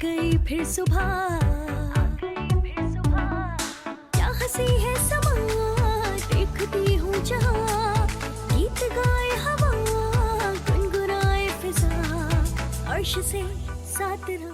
गई फिर सुबह, क्या हंसी है समा, देखती हूँ जहाँ, गीत गाए हवा, गुनगुनाए फिजा, अर्श से साथ रहा।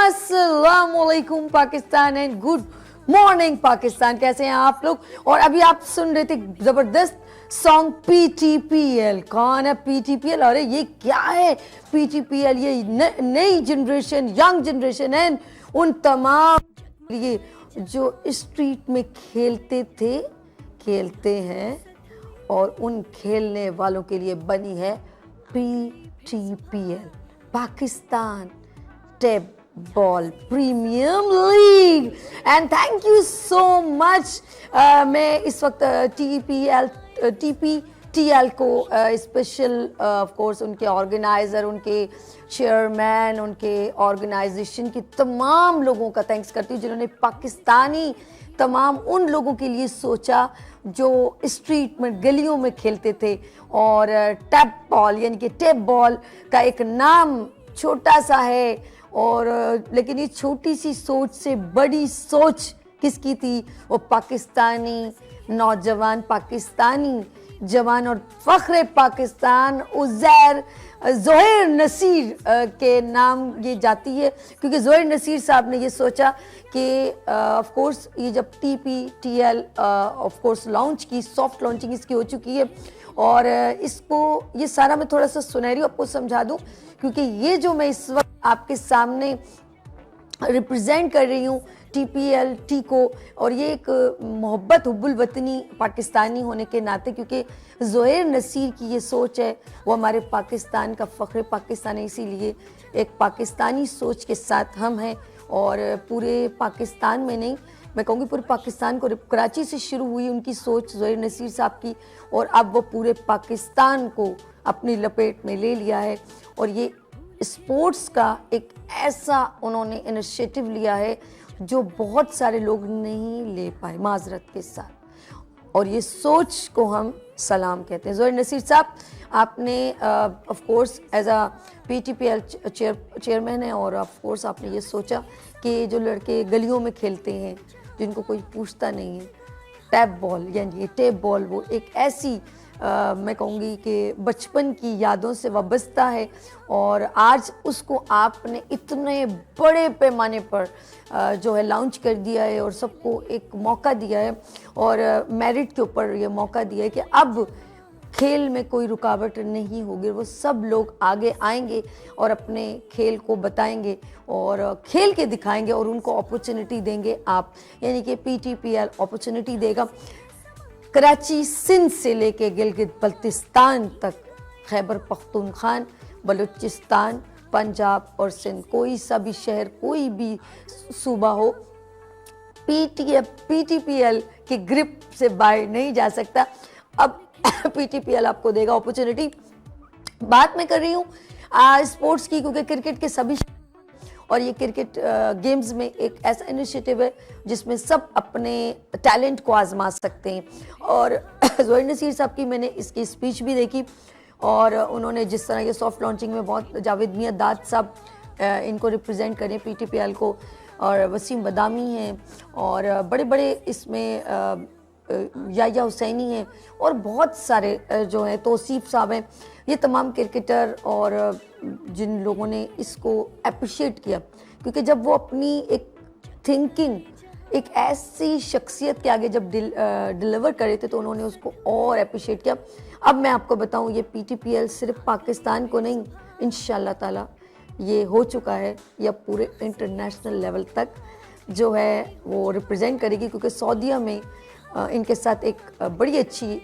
अस्सलामुअलैकुम Pakistan and good morning Pakistan. कैसे हैं आप लोग? और अभी आप सुन रहे थे जबरदस्त सॉन्ग पीटीपीएल। कौन है पीटीपीएल? अरे ये क्या है पीटीपीएल? ये नई जनरेशन, यंग जनरेशन है, उन तमाम ये जो स्ट्रीट में खेलते थे, खेलते हैं और उन खेलने वालों के लिए बनी है PTPL, Pakistan tape ball premium league. And thank you so much. मैं इस वक्त टीपीटीएल को स्पेशल ऑफ कोर्स उनके ऑर्गेनाइज़र, उनके चेयरमैन, उनके ऑर्गेनाइजेशन के तमाम लोगों का थैंक्स करती हूँ जिन्होंने पाकिस्तानी तमाम उन लोगों के लिए सोचा जो स्ट्रीट में, गलियों में खेलते थे। और टैप बॉल यानी कि टेप बॉल का एक नाम छोटा सा है, और लेकिन ये छोटी सी सोच से बड़ी सोच किसकी थी? वो पाकिस्तानी नौजवान, पाकिस्तानी जवान और फ़ख्र पाकिस्तान उज़ैर ज़ोहैर नसीर के नाम ये जाती है, क्योंकि ज़ोहैर नसीर साहब ने ये सोचा कि ऑफ कोर्स ये जब टीपीटीएल ऑफ कोर्स लॉन्च की, सॉफ्ट लॉन्चिंग इसकी हो चुकी है, और इसको ये सारा मैं थोड़ा सा सुनहरी आपको समझा दूं, क्योंकि ये जो मैं इस वक्त आपके सामने रिप्रेजेंट कर रही हूँ टीपीएल टी को, और ये एक मोहब्बत हुब्बुल वतनी पाकिस्तानी होने के नाते, क्योंकि ज़ोहैर नसीर की ये सोच है, वो हमारे पाकिस्तान का फ़ख्र पाकिस्तान है, इसीलिए एक पाकिस्तानी सोच के साथ हम हैं। और पूरे पाकिस्तान में नहीं, मैं कहूँगी पूरे पाकिस्तान को, कराची से शुरू हुई उनकी सोच ज़ोहैर नसीर साहब की, और अब वो पूरे पाकिस्तान को अपनी लपेट में ले लिया है। और ये स्पोर्ट्स का एक ऐसा उन्होंने इनिशिएटिव लिया है जो बहुत सारे लोग नहीं ले पाए, माजरत के साथ, और ये सोच को हम सलाम कहते हैं। ज़ोहैर नसीर साहब, आपने of course as a PTPL chairman है, और ऑफ कोर्स आपने ये सोचा कि जो लड़के गलियों में खेलते हैं, जिनको कोई पूछता नहीं है, टैप बॉल यानी ये टेप बॉल, वो एक ऐसी मैं कहूँगी कि बचपन की यादों से वाबस्ता है, और आज उसको आपने इतने बड़े पैमाने पर जो है लॉन्च कर दिया है, और सबको एक मौका दिया है, और मेरिट के ऊपर ये मौका दिया है कि अब खेल में कोई रुकावट नहीं होगी, वो सब लोग आगे आएंगे और अपने खेल को बताएंगे और खेल के दिखाएंगे, और उनको अपॉर्चुनिटी देंगे आप, यानी कि पीटीपीएल अपॉर्चुनिटी देगा। कराची सिंध से लेके गिलगित बल्तिस्तान तक, खैबर पख्तूनख्वा, बलूचिस्तान, पंजाब और सिंध, कोई सा भी शहर, कोई भी सूबा हो, पीटीपीएल के ग्रिप से बाहर नहीं जा सकता। अब पीटीपीएल आपको देगा अपॉर्चुनिटी। बात मैं कर रही हूँ स्पोर्ट्स की, क्योंकि क्रिकेट के सभी और ये क्रिकेट गेम्स में एक ऐसा इनिशिएटिव है जिसमें सब अपने टैलेंट को आजमा सकते हैं। और ज़ोहैर नसीर साहब की मैंने इसकी स्पीच भी देखी और उन्होंने जिस तरह के सॉफ्ट लॉन्चिंग में बहुत जावेद मियाँदाद साहब इनको रिप्रेजेंट करें पीटीपीएल को, और वसीम बदामी हैं और बड़े बड़े इसमें याया हुसैनी हैं और बहुत सारे जो हैं तौसीफ साहब हैं, ये तमाम क्रिकेटर और जिन लोगों ने इसको अप्रिशिएट किया, क्योंकि जब वो अपनी एक थिंकिंग एक ऐसी शख्सियत के आगे जब डिलीवर करे थे तो उन्होंने उसको और अप्रिशिएट किया। अब मैं आपको बताऊं, ये पीटीपीएल सिर्फ पाकिस्तान को नहीं, इंशाल्लाह ताला ये हो चुका है, या पूरे इंटरनेशनल लेवल तक जो है वो रिप्रेजेंट करेगी, क्योंकि सऊदीया में इनके साथ एक बड़ी अच्छी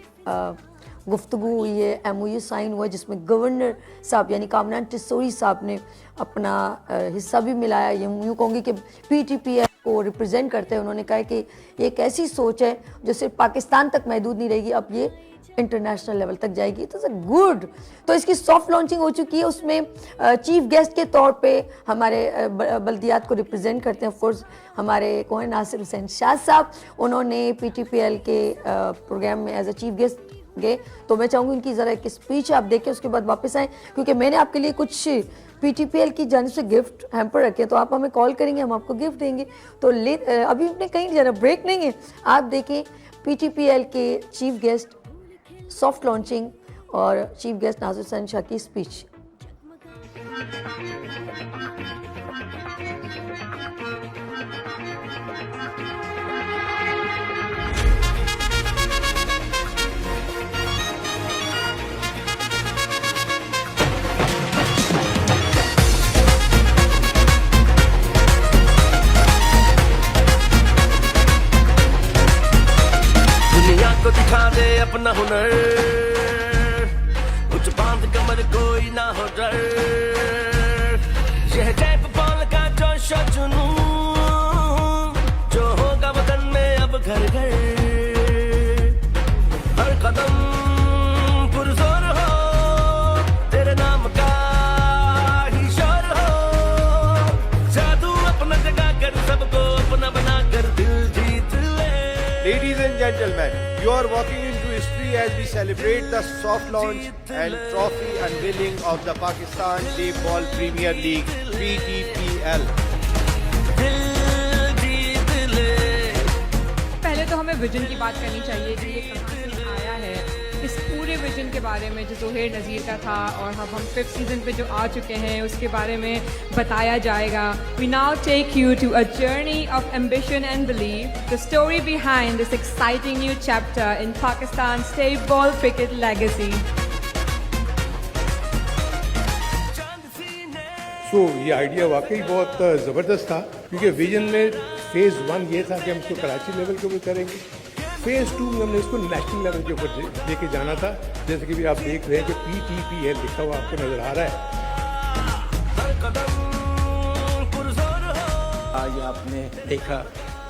गुफ्तगू हुई है, MOU साइन हुआ जिसमें गवर्नर साहब यानी कामरान टिस्सोरी साहब ने अपना हिस्सा भी मिलाया। ये यूँ कहूँगी कि पीटीपीएल को रिप्रेजेंट करते हैं। उन्होंने कहा कि ये एक ऐसी सोच है जो सिर्फ पाकिस्तान तक महदूद नहीं रहेगी, अब ये इंटरनेशनल लेवल तक जाएगी। तो गुड, तो इसकी सॉफ्ट लॉन्चिंग हो चुकी है। उसमें चीफ गेस्ट के तौर पे हमारे बल्दियात को रिप्रेजेंट करते हैं ऑफकोर्स हमारे कौन नासिर हुसैन शाह साहब, उन्होंने पीटीपीएल के प्रोग्राम में एज अ चीफ गेस्ट गए। तो मैं चाहूँगी उनकी ज़रा एक स्पीच आप देखें, उसके बाद वापस आएँ, क्योंकि मैंने आपके लिए कुछ पीटीपीएल की जानिब से गिफ्ट हैम्पर रखे, तो आप हमें कॉल करेंगे, हम आपको गिफ्ट देंगे। तो अभी अपने कहीं ज़रा ब्रेक नहीं है, आप देखें पीटीपीएल के चीफ गेस्ट सॉफ्ट लॉन्चिंग और चीफ गेस्ट नासिर हुसैन शाह की स्पीच। को दिखा दे अपना हुनर, कुछ बांध कमर कोई ना हो डर, यह टैप बॉल का जोश और जुनून जो होगा वतन में अब घर घर, हर कदम पुरजोर हो तेरे नाम का ही शोर हो, जादू अपना जगा कर सबको अपना बना कर दिल जीत ले। Ladies and gentlemen, you are walking into history as we celebrate the soft launch and trophy unveiling of the Pakistan Tape Ball Premier League (PTPL). पहले तो हमें विजन की बात करनी चाहिए कि ये कहाँ से आया है। इस पूरे विजन के बारे में जो ज़ोहैर नज़ीर का था और अब हम 5th सीज़न पे जो आ चुके हैं उसके बारे में बताया जाएगा। We now take you to a journey of ambition and belief, the story behind this exciting new chapter in Pakistan's tape ball cricket legacy. ये आइडिया वाकई बहुत ज़बरदस्त था, क्योंकि विजन में फेज़ 1 ये था कि हम इसको कराची लेवल के ऊपर करेंगे, फेज़ 2 में हमने इसको नेशनल लेवल के ऊपर लेके जाना था। जैसे कि भी आप देख रहे हैं कि PTPL लिखा हुआ आपको नज़र आ रहा है। आज आपने देखा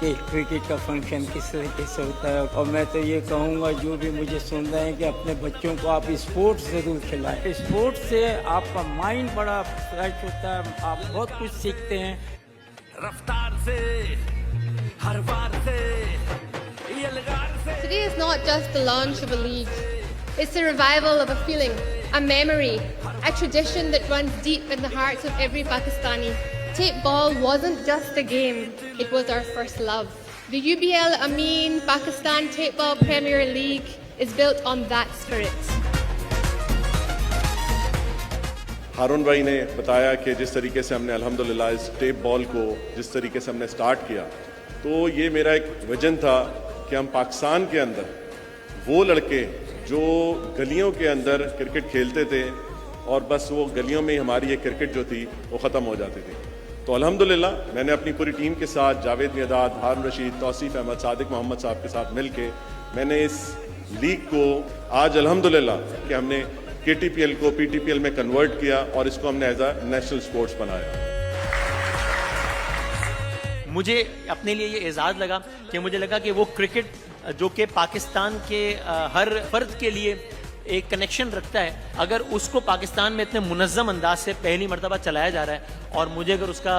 कि क्रिकेट का फंक्शन किस तरीके से होता है, और मैं तो ये कहूँगा जो भी मुझे सुन रहे हैं कि अपने बच्चों को आप स्पोर्ट्स ज़रूर खिलाएं। स्पोर्ट्स से आपका माइंड बड़ा फ्रेश होता है, आप बहुत कुछ सीखते हैं। रफ्तार से हर बार से Today is not just the launch of a league, it's the revival of a feeling, a memory, a tradition that runs deep in the hearts of every Pakistani. Tape ball wasn't just a game, it was our first love. The UBL Amin Pakistan Tape Ball Premier League is built on that spirit. हारून भाई ने बताया कि जिस तरीके से हमने अल्हम्दुलिल्लाह इस टेप बॉल को जिस तरीके से हमने स्टार्ट किया, तो ये मेरा एक विजन था कि हम पाकिस्तान के अंदर वो लड़के जो गलियों के अंदर क्रिकेट खेलते थे और बस वो गलियों में ही हमारी ये क्रिकेट जो थी वो ख़त्म हो जाती थी। तो अल्हम्दुलिल्लाह मैंने अपनी पूरी टीम के साथ जावेद मियाँदाद, हारून रशीद, तौसीफ अहमद, सादिक मोहम्मद साहब के साथ मिल के मैंने इस लीग को आज अल्हम्दुलिल्लाह कि हमने KTPL को PTPL में कन्वर्ट किया और इसको हमने एज अ नेशनल स्पोर्ट्स बनाया। मुझे अपने लिए ये एजाज़ लगा कि मुझे लगा कि वो क्रिकेट जो कि पाकिस्तान के हर फर्द के लिए एक कनेक्शन रखता है, अगर उसको पाकिस्तान में इतने मुनज़्ज़म अंदाज से पहली मरतबा चलाया जा रहा है और मुझे अगर उसका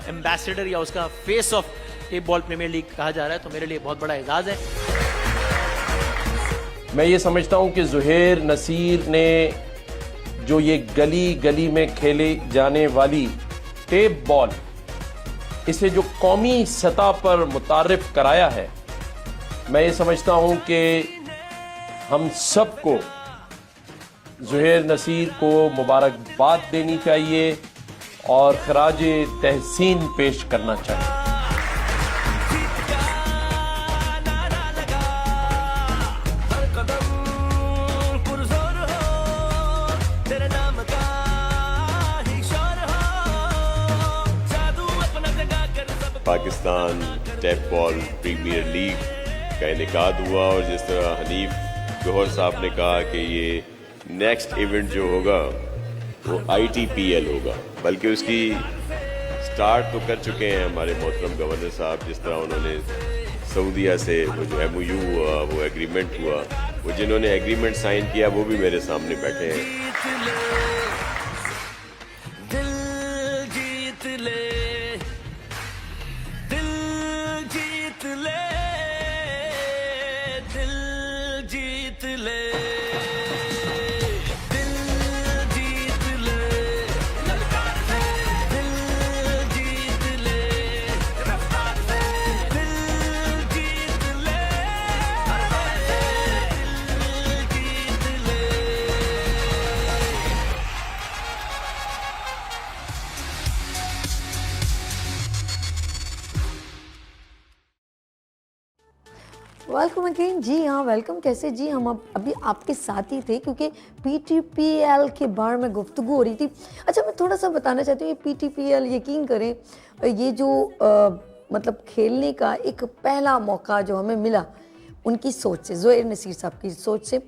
एम्बेसडर या उसका face of tape ball premier league कहा जा रहा है तो मेरे लिए बहुत बड़ा एजाज़ है। मैं ये समझता हूँ कि ज़ुहैर नसीर ने जो ये गली गली में खेले जाने वाली टेप बॉल, इसे जो कौमी सतह पर मुतारिफ कराया है, मैं ये समझता हूँ कि हम सबको ज़ुहैर नसीर को मुबारकबाद देनी चाहिए और खराज तहसीन पेश करना चाहिए। Pakistan tape ball premier league का इनेकाद हुआ और जिस तरह हनीफ जौहर साहब ने कहा कि ये नेक्स्ट इवेंट जो होगा वो ITPL होगा, बल्कि उसकी स्टार्ट तो कर चुके हैं हमारे मोहतरम गवर्नर साहब। जिस तरह उन्होंने सऊदीया से वो जो MOU हुआ, वो एग्रीमेंट हुआ, वो जिन्होंने एग्रीमेंट साइन किया वो भी मेरे सामने बैठे हैं। वेलकम अगेन जी। हाँ वेलकम। कैसे जी? हम अभी आपके साथ ही थे क्योंकि PTPL के बारे में गुफ्तगू हो रही थी। अच्छा, मैं थोड़ा सा बताना चाहती हूँ, ये PTPL यकीन करें ये जो मतलब खेलने का एक पहला मौका जो हमें मिला उनकी सोच से, ज़ुहैर नसीर साहब की सोच से,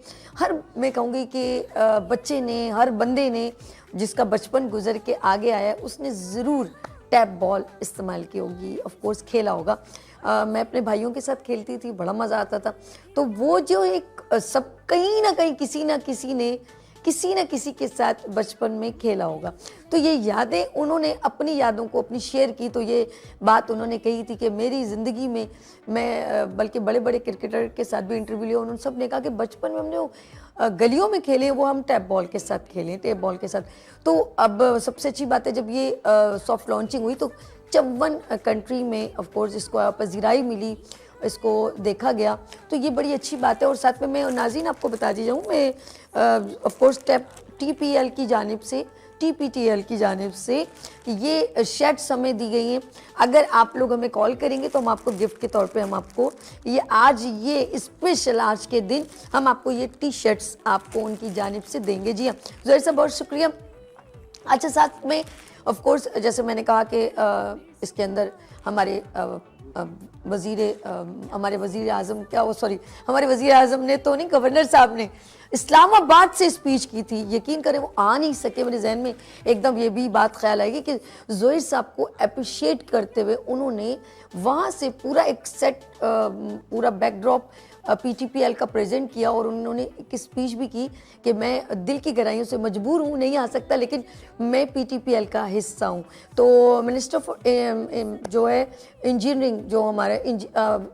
मैं कहूँगी कि बच्चे ने, हर बंदे ने जिसका बचपन गुजर के आगे आया उसने ज़रूर टैप बॉल इस्तेमाल की होगी, ऑफ कोर्स खेला होगा। मैं अपने भाइयों के साथ खेलती थी, बड़ा मज़ा आता था। तो वो जो एक सब कहीं ना कहीं किसी ना किसी के साथ बचपन में खेला होगा। तो ये यादें उन्होंने अपनी यादों को अपनी शेयर की। तो ये बात उन्होंने कही थी कि मेरी ज़िंदगी में मैं बल्कि बड़े बड़े क्रिकेटर के साथ भी इंटरव्यू लिया, उन्होंने सब ने कहा कि बचपन में हमने वो गलियों में खेले, वो हम टैप बॉल के साथ खेलें, टेप बॉल के साथ। तो अब सबसे अच्छी बात है, जब ये सॉफ्ट लॉन्चिंग हुई तो 54 कंट्री में ऑफ कोर्स इसको पजीराई मिली, इसको देखा गया, तो ये बड़ी अच्छी बात है। और साथ में मैं नाज़रीन आपको बता दी जाऊँ, मैं ऑफ कोर्स TPL की जानिब से, TPTL की जानिब से ये शर्ट्स हमें दी गई हैं। अगर आप लोग हमें कॉल करेंगे तो हम आपको गिफ्ट के तौर पे हम आपको ये आज ये स्पेशल आज के दिन हम आपको ये T-शर्ट्स आपको उनकी जानिब से देंगे। जी हाँ ज़ुहैर साहब, बहुत शुक्रिया। अच्छा, साथ में ऑफ कोर्स जैसे मैंने कहा कि इसके अंदर हमारे हमारे वज़ीर आज़म हमारे वज़ीर आज़म ने तो नहीं, गवर्नर साहब ने इस्लामाबाद से स्पीच की थी। यकीन करें वो आ नहीं सके। मेरे जहन में एकदम ये भी बात ख्याल आएगी कि ज़ुहैर साहब को अप्रिशिएट करते हुए उन्होंने वहाँ से पूरा एक सेट पूरा बैकड्रॉप PTPL का प्रेजेंट किया और उन्होंने एक स्पीच भी की कि मैं दिल की गहराइयों से मजबूर हूँ, नहीं आ सकता, लेकिन मैं PTPL का हिस्सा हूँ। तो मिनिस्टर जो है इंजीनियरिंग, जो हमारे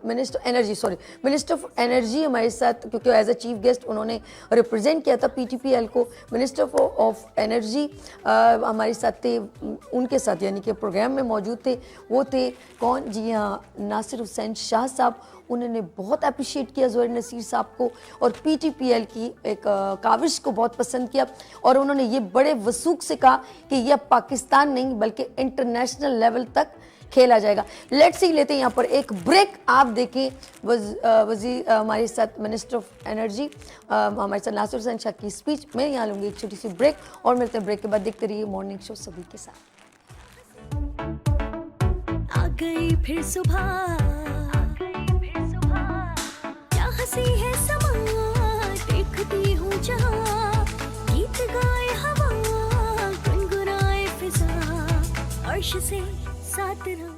मिनिस्टर ऑफ एनर्जी हमारे साथ, क्योंकि एज अ चीफ गेस्ट उन्होंने रिप्रेजेंट किया था PTPL को। मिनिस्टर ऑफ एनर्जी हमारे साथ थे, उनके साथ यानी कि प्रोग्राम में मौजूद थे। वो थे कौन? जी हाँ, नासिर हुसैन शाह साहब। उन्होंने बहुत अप्रिशिएट किया ज़ुहैर नसीर साहब को और PTPL की एक काविश को बहुत पसंद किया और उन्होंने ये बड़े वसूख से कहा कि यह पाकिस्तान नहीं बल्कि इंटरनेशनल लेवल तक खेला जाएगा। लेट्स सी, लेते हैं यहाँ पर एक ब्रेक। आप देखें वज़ीर हमारे साथ मिनिस्टर ऑफ एनर्जी हमारे साथ नासिर हुसैन शाह की स्पीच। मैं यहाँ लूँगी एक छोटी सी ब्रेक और मिलते हैं ब्रेक के बाद। देखते रहिए मॉर्निंग शो सभी के साथ। आ गई फिर सुबह, क्या हंसी है समा, देखती हूँ जहाँ, गीत गाए हवा, गुनगुनाए फिजा, अर्श से साथ रहो।